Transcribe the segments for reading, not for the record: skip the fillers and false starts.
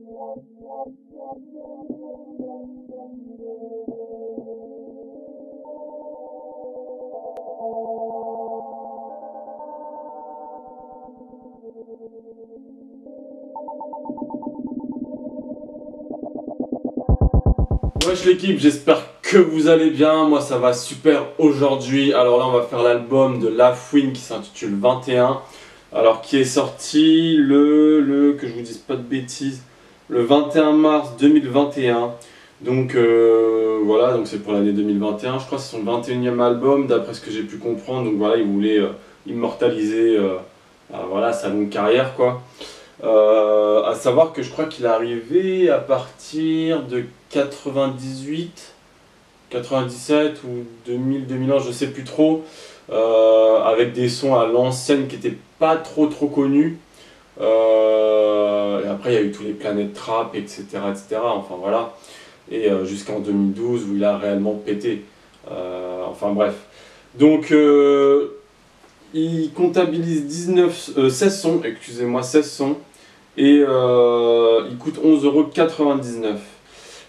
Wesh l'équipe, j'espère que vous allez bien, moi ça va super aujourd'hui. Alors là on va faire l'album de Lafouine qui s'intitule 21. Alors qui est sorti que je vous dise pas de bêtises, le 21 mars 2021. Donc voilà, donc c'est pour l'année 2021, je crois que c'est son 21e album d'après ce que j'ai pu comprendre. Donc voilà, il voulait immortaliser voilà, sa longue carrière quoi. À savoir que je crois qu'il est arrivé à partir de 98, 97 ou 2000, 2001, je sais plus trop, avec des sons à l'ancienne qui étaient pas trop connus. Et après il y a eu tous les Planète Trap, etc., etc. Enfin voilà. Et jusqu'en 2012 où il a réellement pété. Enfin bref. Donc il comptabilise 16 sons, excusez-moi, 16 sons. Et il coûte 11,99 €.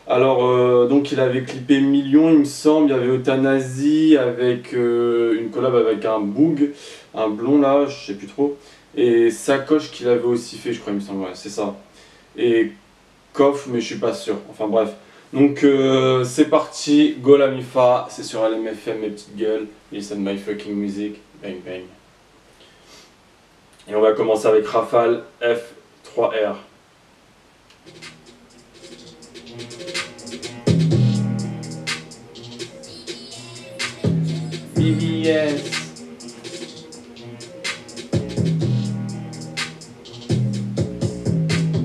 Alors, donc il avait clippé Million, il me semble. Il y avait Euthanasie avec une collab avec un Boog, un blond là, je sais plus trop. Et Sacoche qu'il avait aussi fait, je crois, il me semble, ouais, c'est ça. Et Koff, mais je suis pas sûr. Enfin bref. Donc c'est parti, Go la Mifa, c'est sur LMFM mes petites gueules. Listen my fucking music, bang bang. Et on va commencer avec Rafale F3R. BBS.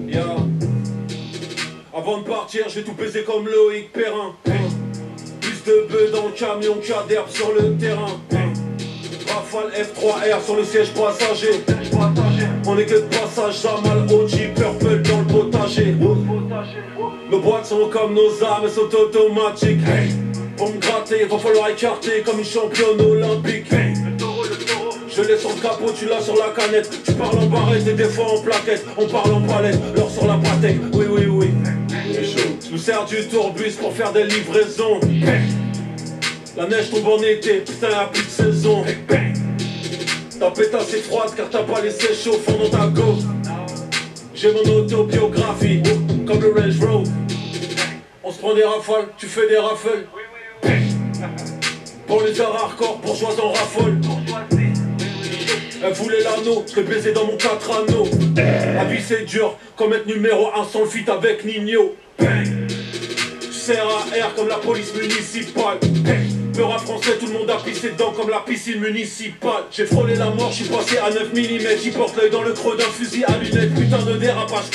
Yeah. Avant de partir, j'ai tout baisé comme Loïc Perrin. Plus de bœufs dans le camion qu'à d'herbe sur le terrain. Rafale F3R sur le siège passager. On est que de passage, Jamal, OG, Purple dans le potager. Nos boîtes sont comme nos armes, elles sont automatiques. Pour me gratter, va falloir écarter comme une championne olympique. Je l'ai sur le capot, tu l'as sur la canette. Tu parles en barrette et des fois en plaquette. On parle en palette, l'or sur la pratique. Oui, oui, oui. Je nous sers du tourbus pour faire des livraisons. La neige tombe en été, putain y'a plus de saison. Ta pétasse est froide car t'as pas laissé chaud fond dans ta go. J'ai mon autobiographie, comme le Range Road. On se prend des rafales, tu fais des rafales. Pour les heures hardcore, bourgeois en raffole. Elle voulait l'anneau, je l'ai baisé dans mon 4 anneaux. La vie c'est dur, comme être numéro 1 sans le feat avec Nino. CRAR comme la police municipale. Peur à français, tout le monde a pissé dedans comme la piscine municipale. J'ai frôlé la mort, j'suis passé à 9 mm. J'y porte l'œil dans le creux d'un fusil à lunettes. Putain de dérapage.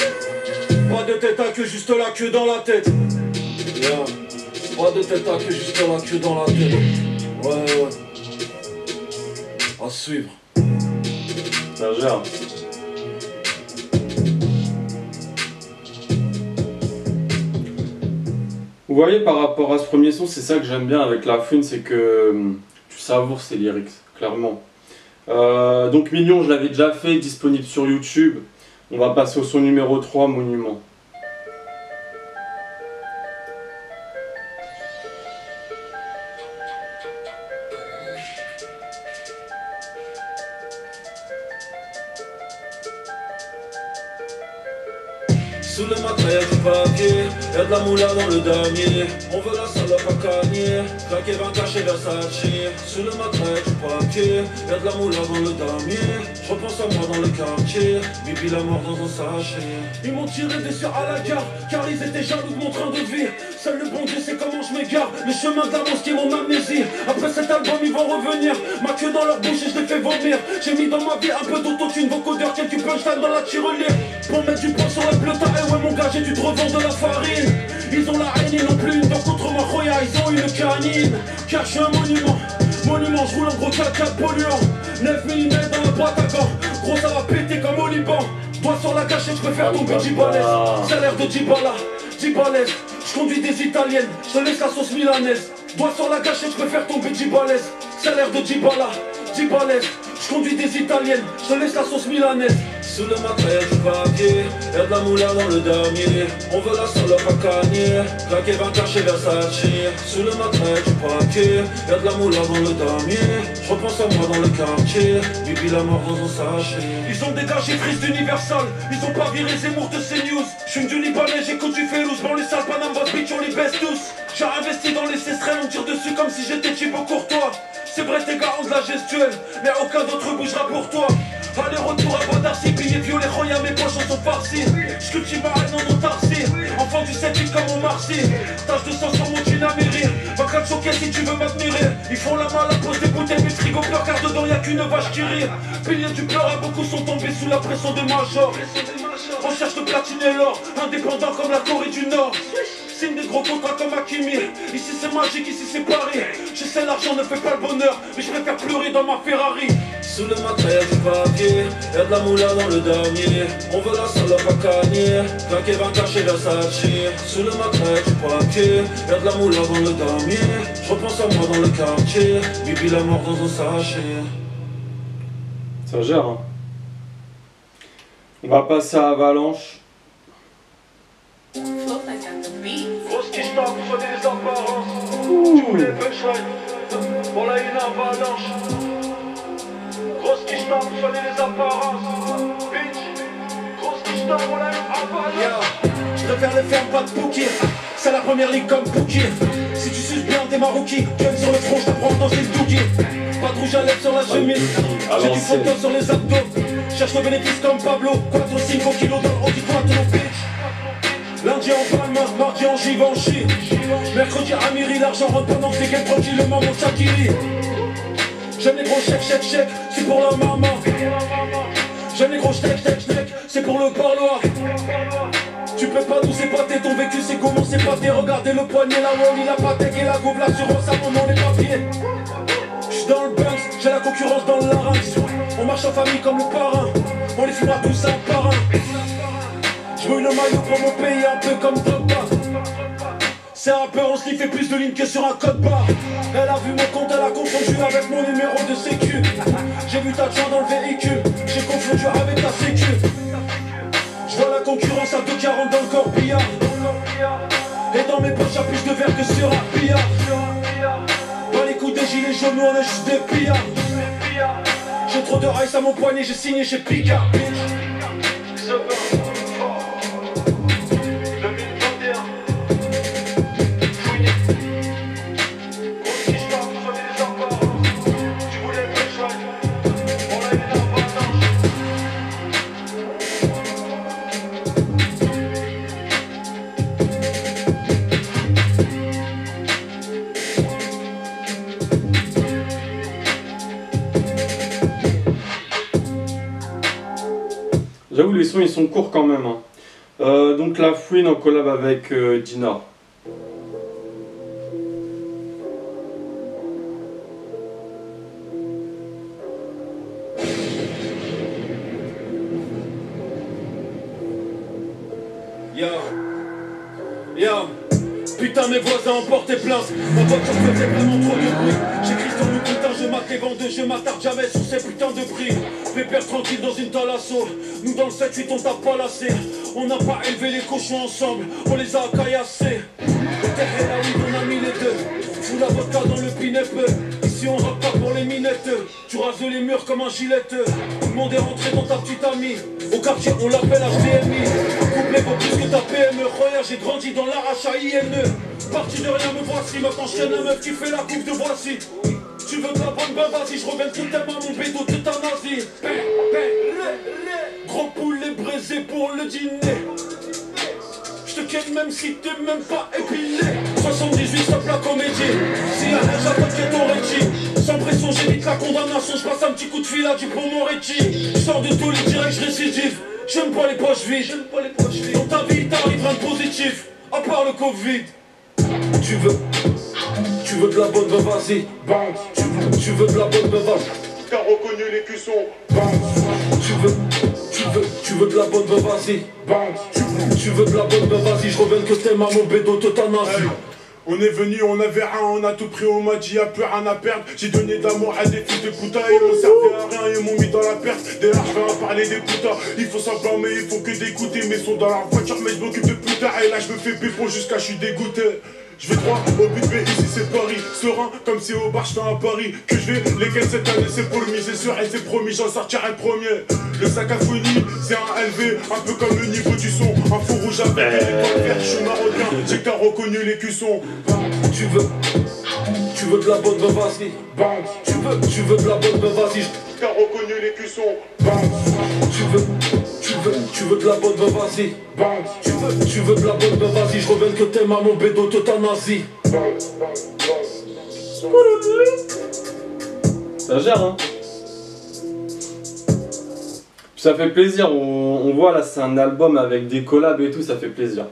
Pas de tête à queue, juste la queue dans la tête. Yeah. Pas de tête à queue, juste la queue dans la tête. Ouais. À suivre. Ça gère. Vous voyez, par rapport à ce premier son, c'est ça que j'aime bien avec Lafouine, c'est que tu savoures ses lyrics, clairement. Donc Million, je l'avais déjà fait, disponible sur YouTube. On va passer au son numéro 3, Monument. Sous le matelas y'a du papier, y'a de la moula dans le damier. On veut la salope à cagner, claquer 20 cachets Versace. Sous le matelas y'a du papier, y'a de la moula dans le damier. Je repense à moi dans le quartier, Bibi la mort dans un sachet. Ils m'ont tiré dessus à la gare, car ils étaient jaloux de mon train de vie. Seul le bon Dieu sait comment je m'égare, le chemin de la monstre qui est mon amnésie. Après cet album ils vont revenir, ma queue dans leur bouche et je les fais vomir. J'ai mis dans ma vie un peu d'autotune, vocodeur, quelques punchlines dans la tirelire. Pour mettre du pain sur la bleuta, et ouais mon gars j'ai dû te revendre de la farine. Ils ont la haine, ils n'ont plus une dent contre ma Roya, ils ont une canine. Car je suis un monument, je roule en gros 4x4 polluant. 9 mm dans la boîte à gants, gros ça va péter comme au Liban. Doigt sur la gâchette, je préfère tomber 10 balaises. Salaire de 10 balles, 10 balaises. Je conduis des italiennes, je te laisse la sauce milanaise. Doigt sur la gâchette, je préfère tomber 10 balaises. Salaire de 10 balles, 10 balaises. Je conduis des italiennes, je te laisse la sauce milanaise. Sous le matelas y'a du papier, y'a de la moula dans le damier. On veut la salope à cagner, claquer 20 chez Versace. Sous le matelas y'a du papier, y'a de la moula dans le damier. Je repense à moi dans le quartier, Bibi la mort dans un sachet. Ils ont dégagé Frise d'Universal, ils ont pas viré Zemmour de CNews. J'fume du Libanais, j'écoute du Félouz, bon les sales Panam, votre bitch on les baisse tous. J'ai investi dans les sestrelles, on tire dessus comme si j'étais Thibaut Courtois. C'est vrai t'es garant de la gestuelle, mais aucun d'autre bougera pour toi. Aller-retour à Bois d'Arcy, billets violets, Roya, mes poches en sont farcis. J'cultive ma haine en autarcie, enfant du 7-8 comme au Marcy. Tache de sang sur mon jean à mairie, va te choquer si tu veux m'admirer. Ils font la malle à pose des bouteilles, mais frigo pleure car dedans y'a qu'une vache qui rit. Piliers du pleur, beaucoup sont tombés sous la pression de Major. On cherche de platiner l'or, indépendant comme la Corée du Nord. Signe des gros contrats comme Hakimi. Ici c'est magique, ici c'est Paris. Je sais l'argent ne fait pas le bonheur, mais je préfère pleurer dans ma Ferrari. Sous le matelas y'a du papier, y'a de la moula dans le damier. On veut la salope à cagner, claquer 20 chez Versace. Sous le matelas y'a du papier, y'a de la moula dans le damier. Je repense à moi dans le quartier, Bibi la mort dans un sachet. Ça gère, hein. On va passer à Avalanche. Grosse quiche pour soigner les apparences. Tu voulais le punchline, bon là une avalanche. Grosse quiche pour soigner les apparences. Bitch, grosse quiche bon là une avalanche. Je préfère les fermes, pas de bouquet. C'est la première ligue comme Bouki. Si tu suces bien t'es marouki. Gun sur le front, je t'apprends dans une dougie. Pas de rouge à lèvres sur la chemise. J'ai du photo sur les abdos. Cherche le bénéfice comme Pablo. 4-5 kilos dans le haut du pointeau, bitch. Lundi en Palma, mardi en Givenchy. Mercredi à Miri, l'argent rentre pendant que je dégaine tranquillement mon Shakiri. J'aime les gros chèques, c'est pour la maman. J'aime les gros chèques, c'est pour le parloir. Tu peux pas nous épater, ton vécu c'est comment c'est pâté. Regardez le poignet, la wall, la patek et la gouve, l'assurance à moment les papiers. J'suis dans le Banks, j'ai la concurrence dans le larynx. On marche en famille comme le parrain, on les fumera tous un par un. J'mouille le maillot pour mon pays, un peu comme Drogba. C'est un peu, on se fait plus de lignes que sur un code barre. Elle a vu mon compte, elle a confondu avec mon numéro de sécu. J'ai vu ta joie dans le véhicule, j'ai confondu avec ta sécu. J'vois la concurrence à 2,40 dans le corbillard. Et dans mes poches y'a plus de verre que sur un billard. Dans les coups des gilets jaunes, nous on est juste des pillards. J'ai trop de ice à mon poignet, j'ai signé chez Picard. J'avoue, les sons ils sont courts quand même, hein. Donc la Fouine en collab avec Dina. Yo, putain mes voisins ont porté plainte. Ma voiture faisait vraiment trop de bruit. J'écris dans le putain, je mate les vendeurs, je m'attarde jamais sur ces putains de prix. Pépère tranquille dans une thalasso. Nous dans le 7-8 on t'a pas lassé. On n'a pas élevé les cochons ensemble, on les a caillassés. Au terre et la weed on a mis les deux. Fous la vodka dans le pinep. Ici on rappe pas pour les minettes. Tu rases les murs comme un gilet. Tout le monde est rentré dans ta petite amie. Au quartier on l'appelle HDMI. Couplet vaut plus que ta PME. Regarde j'ai grandi dans l'AHAINE. Parti de rien me voici. Maintenant je tiens la meuf qui fait la coupe de voici. Tu veux de la bonne, ben vas-y, je reviens tout tellement mon bédo de ta nazie. Gros poulet braisé pour le dîner. Je te ken même si t'es même pas épilé. 78 stop la comédie. Si y'a rien j'attends que ton réti. Sans pression j'évite la condamnation. Je passe un petit coup de fil à du pont Moretti. Je sors de tous les directs, je récidive. J'aime pas les poches vides. Dans ta vie t'arrives rien de positif. À part le Covid. Tu veux de la bonne, ben vas-y. Tu veux de la bonne, ben vas-y. T'as reconnu les cuissons. Tu veux de la bonne, ben vas-y. Tu veux de la bonne, ben vas-y. Je reviens que t'aimes à mon bédo, t'euthanasie. On est venu, on avait rien, on a tout pris, on m'a dit y'a plus rien à perdre. J'ai donné de l'amour à des fils de putain, ils m'ont servi à rien, ils m'ont mis dans la perte. D'ailleurs je vais en parler des putains, il faut s'en blâmer, il faut que d'écouter. Mes sons dans la voiture, mais je m'occupe de putain. Et là je me fais pépon jusqu'à je suis dégoûté. Je vais droit au but, mais ici c'est Paris. Serein comme si au bar je fais un pari. Que je vais lesquels cette année c'est pour le miser sur elle, c'est promis, j'en sortirai le premier. Le sac à folie, c'est un LV, un peu comme le niveau du son. Un faux rouge avec des étoiles vertes, je suis marocain, j'ai que t'as reconnu les cuissons. Tu veux de la bonne, ben vas-y. Tu veux de la bonne, ben vas-y. T'as reconnu les cuissons. Tu veux de la bonne, ben vas-y. Tu veux de la bonne, ben vas-y. Je reviens que t'aimes à mon bédo, t'euthanasie. Ça gère, hein. Puis ça fait plaisir, on voit là, c'est un album avec des collabs et tout, ça fait plaisir.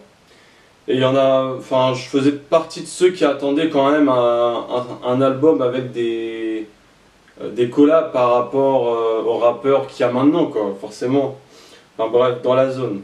Et il y en a, enfin, je faisais partie de ceux qui attendaient quand même un album avec des collabs par rapport aux rappeurs qu'il y a maintenant, quoi, forcément. Enfin bref, dans la zone.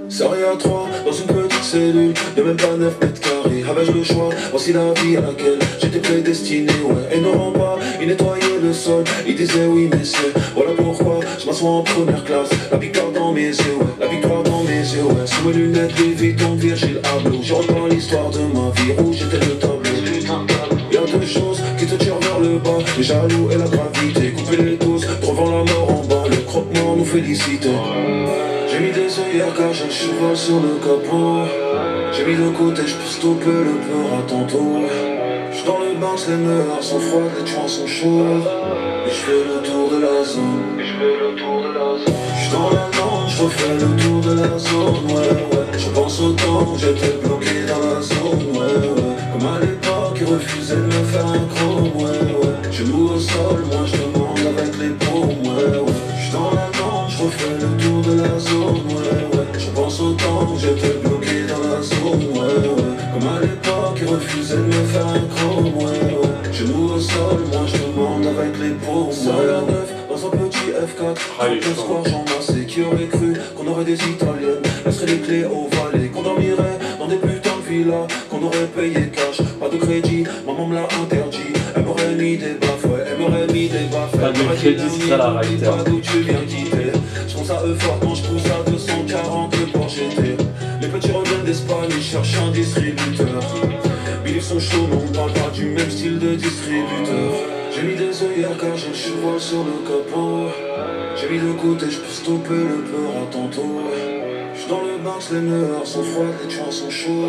Serré à 3 dans une petite cellule de même pas 9 mètres carrés. Avais-je le choix? Voici la vie à laquelle j'étais prédestiné. Ouais, et n'auront pas, il nettoyait le sol. Il disait oui messieurs, voilà pourquoi je m'assois en première classe. La victoire dans mes yeux, ouais, la victoire dans mes yeux, ouais. Sous mes lunettes, Louis Vuitton, Virgil Abloh. Je reprends l'histoire de ma vie, rouge était le tableau. Y'a deux choses qui te tirent vers le bas, les jaloux et la gravité. Couper les doses, trouvant la mort en bas. Le croque-mort nous félicite. J'ai mis des œillères car j'ai le cheval sur le capot. J'ai mis de côté, je peux stopper le peur à tantôt. J'suis dans le Banks, les meurs sont froides, les joints sont chauds. Et j'fais le tour de la zone. J'suis dans la lande, j'refais le tour de la zone. Ouais, ouais, je pense au temps où j'étais bloqué dans la zone. Ouais, ouais, comme à l'époque, ils refusaient de me faire un chrome. Ouais, ouais, genoux au sol, moi je demande avec les paumes. Ouais, ouais, j'suis dans la lande, j'refais le tour de la zone. Ouais, ouais, je pense au temps où j'étais bloqué dans la zone. Ouais, ouais, comme à l'époque, ils refusaient de me faire un chrome. Ouais, ouais, genoux au sol, moi je demande avec les paumes. Ouais, la neuf dans un petit F4. Le soir j'en massais, qui aurait cru qu'on aurait des Italiennes. Laisserait les clés au valet, qu'on dormirait dans des putains de villas, qu'on aurait payé cash, pas de crédit, maman me l'a interdit. Elle m'aurait mis des baffes, ouais, elle m'aurait mis des baffes. Pas de crédit, c'est ça la réalité. Pas d'où tu viens quitter. Je pense à eux fort quand je pousse à 240 le Porsche GT. Les petits reviennent d'Espagne, ils cherchent un distributeur. Billets sont chauds, mais on parle pas du même style de distributeur. J'ai mis des œillères car j'ai le cheval sur le capot. J'ai mis de côté, je peux stopper le peur à tantôt. J'suis dans le Banks, les meurs sont froides, les joints sont chauds.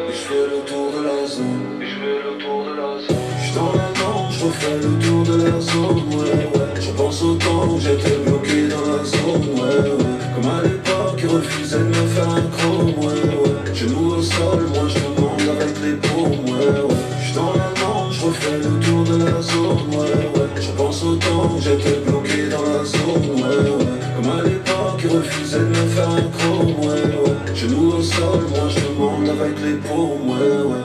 Et j'fais le tour de la zone. J'suis dans la lande, j'refais le tour de la zone. Ouais, ouais, je pense au temps où j'étais bloqué dans la zone. Ouais, ouais, comme à l'époque, ils refusaient de me faire un chrome. Ouais, ouais, genoux au sol, moi je demande avec les paumes. Ouais, ouais, j'suis dans la lande, j'refais le tour de la zone. Ouais, ouais, je pense au temps où j'étais bloqué dans la zone. Ouais, ouais, comme à l'époque, ils refusaient de me faire un chrome. Ouais, ouais, genoux au sol, moi je demande avec les paumes. Ouais, ouais.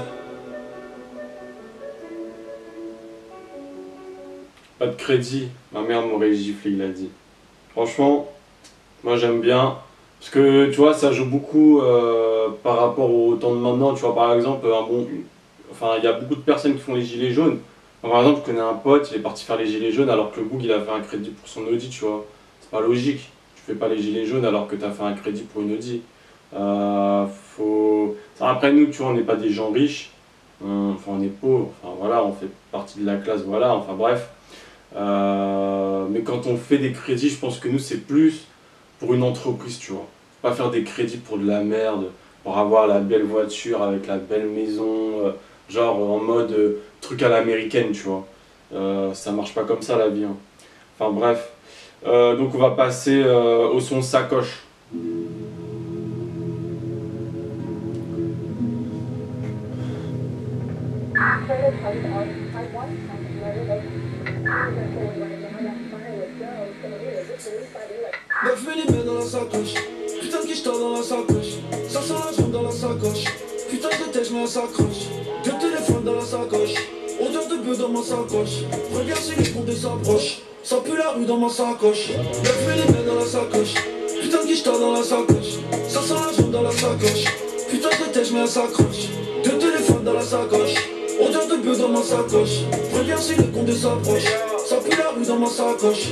Pas de crédit, ma mère m'aurait giflé, il a dit. Franchement, moi j'aime bien. Parce que tu vois, ça joue beaucoup par rapport au temps de maintenant. Tu vois, par exemple, il y a beaucoup de personnes qui font les gilets jaunes. Moi, par exemple, je connais un pote, il est parti faire les gilets jaunes alors que le boug il a fait un crédit pour son Audi, tu vois. C'est pas logique. Tu fais pas les gilets jaunes alors que tu as fait un crédit pour une Audi. Après, nous, tu vois, on n'est pas des gens riches. On est pauvres. Enfin, voilà, on fait partie de la classe, voilà, enfin bref. Mais quand on fait des crédits, je pense que nous c'est plus pour une entreprise, tu vois. Pas faire des crédits pour de la merde, pour avoir la belle voiture avec la belle maison, genre en mode truc à l'américaine, tu vois. Ça marche pas comme ça la vie, hein. Enfin bref. Donc on va passer au son sacoche. Neuf millimètres dans la sacoche, putain de quicheta dans la sacoche, 500 la seconde dans la sacoche, putain de tête je me s'accroche, deux téléphones dans la sacoche. Odeur de bœuf dans ma sacoche. Regarde si les condés s'approchent. Ça pue la rue dans ma sacoche. 9 mm dans la sacoche. Putain de guicheta dans la sacoche. Ça sent la jaune dans la sacoche. Putain de tête, j'mets un sacoche. Deux téléphones dans la sacoche. Odeur de bœuf dans ma sacoche. Regarde si les condés s'approchent. Ça pue la rue dans ma sacoche.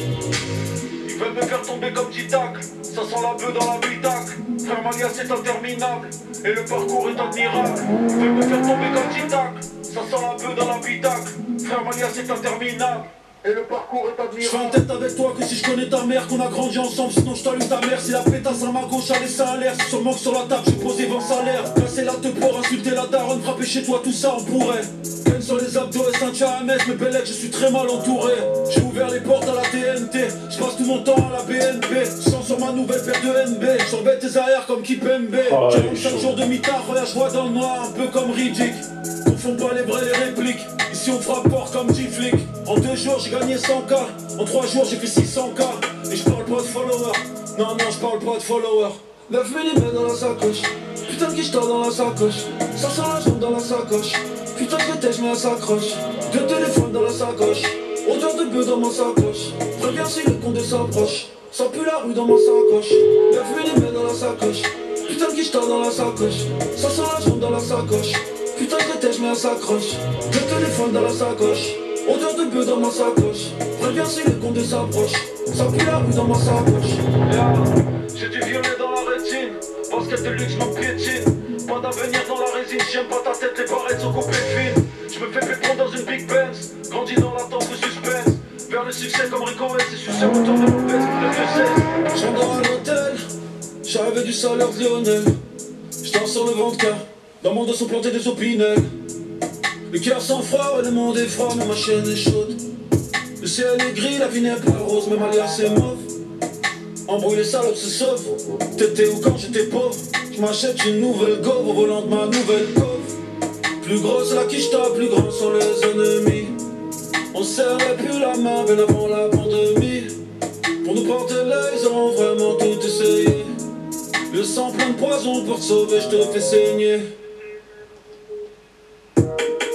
Ils veulent me faire tomber comme Titac. Ça sent la bœuf dans la bitac. Frère Malia c'est interminable. Et le parcours est admirable. Ils veulent me faire tomber comme Titac. Ça sent la bœuf dans la bitac. Frère Malia c'est interminable. Et le parcours est admirable. Je fais en tête avec toi que si je connais ta mère, qu'on a grandi ensemble, sinon je t'allume ta mère. Si la pétasse à ma gauche a laissé un l'air, si sûrement que sur la table j'ai posé 20 salaires. Casser la te pour insulter la daronne, frapper chez toi, tout ça on pourrait. Peine sur les abdos et Saint-Tcha à Metz, mais Bellec, je suis très mal entouré. J'ai ouvert les portes à la TNT, je passe tout mon temps à la BNP. Sans sur ma nouvelle paire de NB, j'embête tes arrières comme Kipembe. J'ai 5 jours de mi-tard, regarde, je vois dans le noir, un peu comme Riddick. Confond pas les vrais les répliques. Ici on frappe fort comme G-Flick. En 2 jours j'ai gagné 100K. En 3 jours j'ai fait 600K. Et je parle pas de followers. Non je parle pas de followers. 9 mm dans la sacoche. Putain de guicheta dans la sacoche. Ça sent la jaune dans la sacoche. Putain de tête, j'mets un sacoche. 2 téléphones dans la sacoche. Odeur de bœuf dans ma sacoche. Regarde si le condé s'approche. Ça pue la rue dans ma sacoche. 9 mm dans la sacoche. Putain de guicheta dans la sacoche. Ça sent la jaune dans la sacoche. Putain de tête, j'mets un sacoche. 2 téléphones dans la sacoche. Odeur de bœuf dans ma sacoche. Regarde si le condé s'approche. Ça pue la rue dans ma sacoche. J'ai du violet dans la rétine. Basket de luxe, mon piétine. Pas d'avenir dans la résine. J'aime pas ta tête, les barrettes sont coupées fines. Je me fais pépon dans une Big Benz. Grandis dans l'attente, le suspense. Vers le succès comme Rico S. Et succès autour de mon pèse. Le vieux 16. J'endors à l'hôtel. J'avais du salaire de Lionel. J'dors sur le ventre car dans mon dos sont plantés des opinels. Le cœur sans froid, ouais, le monde est froid, mais ma chaîne est chaude. Le ciel est gris, la vie n'est pas rose, mais ma liasse c'est mauve. Embrouille les salopes se sauvent. T'étais où quand j'étais pauvre? Je m'achète une nouvelle gove au volant de ma nouvelle cove. Plus grosse la quicheta, plus grand sont les ennemis. On serrait plus la main bien avant la pandémie. Pour nous porter l'œil, ils auront vraiment tout essayé. Le sang plein de poison pour te sauver, je te fais saigner.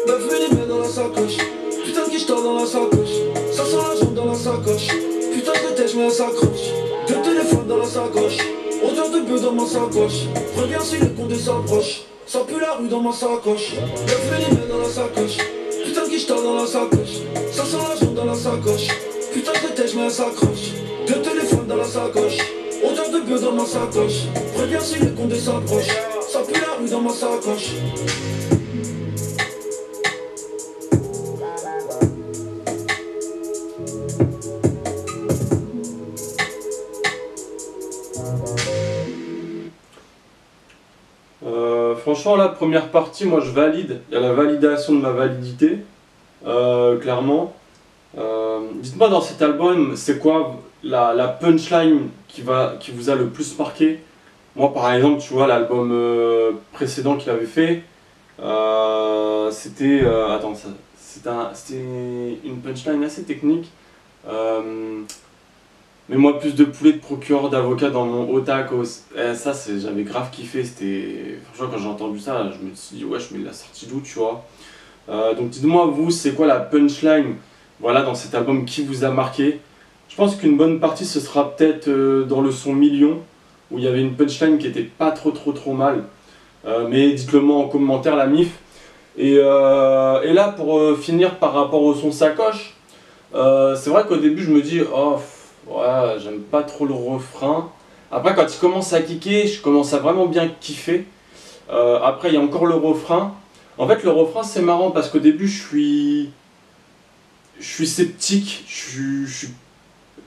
9 mm dans la sacoche. Putain de quicheta dans la sacoche. Ça sent la jaune dans la sacoche. Putain de tête, j'mets un sacoche. 2 téléphones dans la sacoche. Odeur de bœuf dans ma sacoche. Regarde si le condé s'approche. Ça pue la rue dans ma sacoche. 9 mm dans la sacoche. Putain de quicheta dans la sacoche. Ça sent la jaune dans la sacoche. Putain de tête, j'mets un sacoche. 2 téléphones dans la sacoche. Odeur de bœuf dans ma sacoche. Regarde si le condé s'approche. Ça pue la rue dans ma sacoche. Franchement, la première partie, moi je valide. Il y a la validation de ma validité, clairement. Dites-moi dans cet album, c'est quoi la punchline qui vous a le plus marqué? Moi, par exemple, tu vois, l'album précédent qu'il avait fait, c'était. Attends, c'était une punchline assez technique. Mais moi, plus de poulet de procureur d'avocat dans mon Otakos. Ça, j'avais grave kiffé. Franchement, quand j'ai entendu ça, je me suis dit, ouais, je me la sortie d'où, tu vois. Donc, dites-moi, vous, c'est quoi la punchline, voilà, dans cet album qui vous a marqué? Je pense qu'une bonne partie, ce sera peut-être dans le son Million, où il y avait une punchline qui était pas trop mal. Mais dites-le moi en commentaire, la mif. Et là, pour finir par rapport au son Sacoche, c'est vrai qu'au début, je me dis, oh. Ouais, j'aime pas trop le refrain. Après, quand il commence à kicker, je commence à vraiment bien kiffer. Après, il y a encore le refrain. En fait, le refrain, c'est marrant parce qu'au début, je suis sceptique. Je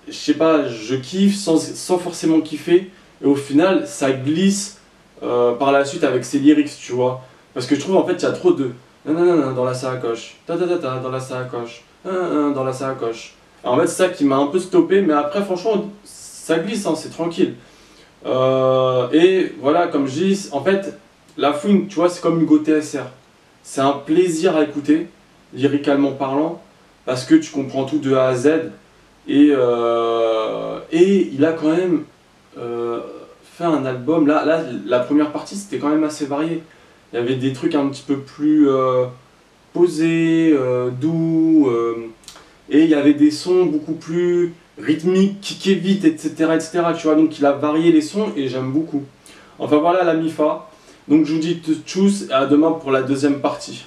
sais pas, je kiffe sans forcément kiffer. Et au final, ça glisse par la suite avec ses lyrics, tu vois. Parce que je trouve, en fait, il y a trop de nanana dans la sacoche, ta ta ta ta dans la sacoche, dans la sacoche. En fait, c'est ça qui m'a un peu stoppé, mais après, franchement, ça glisse, hein, c'est tranquille. Et voilà, comme je dis, en fait, la fouine, tu vois, c'est comme Hugo TSR. C'est un plaisir à écouter, lyricalement parlant, parce que tu comprends tout de A à Z. Et il a quand même fait un album. Là, la première partie, c'était quand même assez varié. Il y avait des trucs un petit peu plus posé, doux, et il y avait des sons beaucoup plus rythmiques, kické vite, etc., etc. Tu vois, donc il a varié les sons et j'aime beaucoup. Enfin voilà la MIFA. Donc je vous dis tchuss et à demain pour la deuxième partie.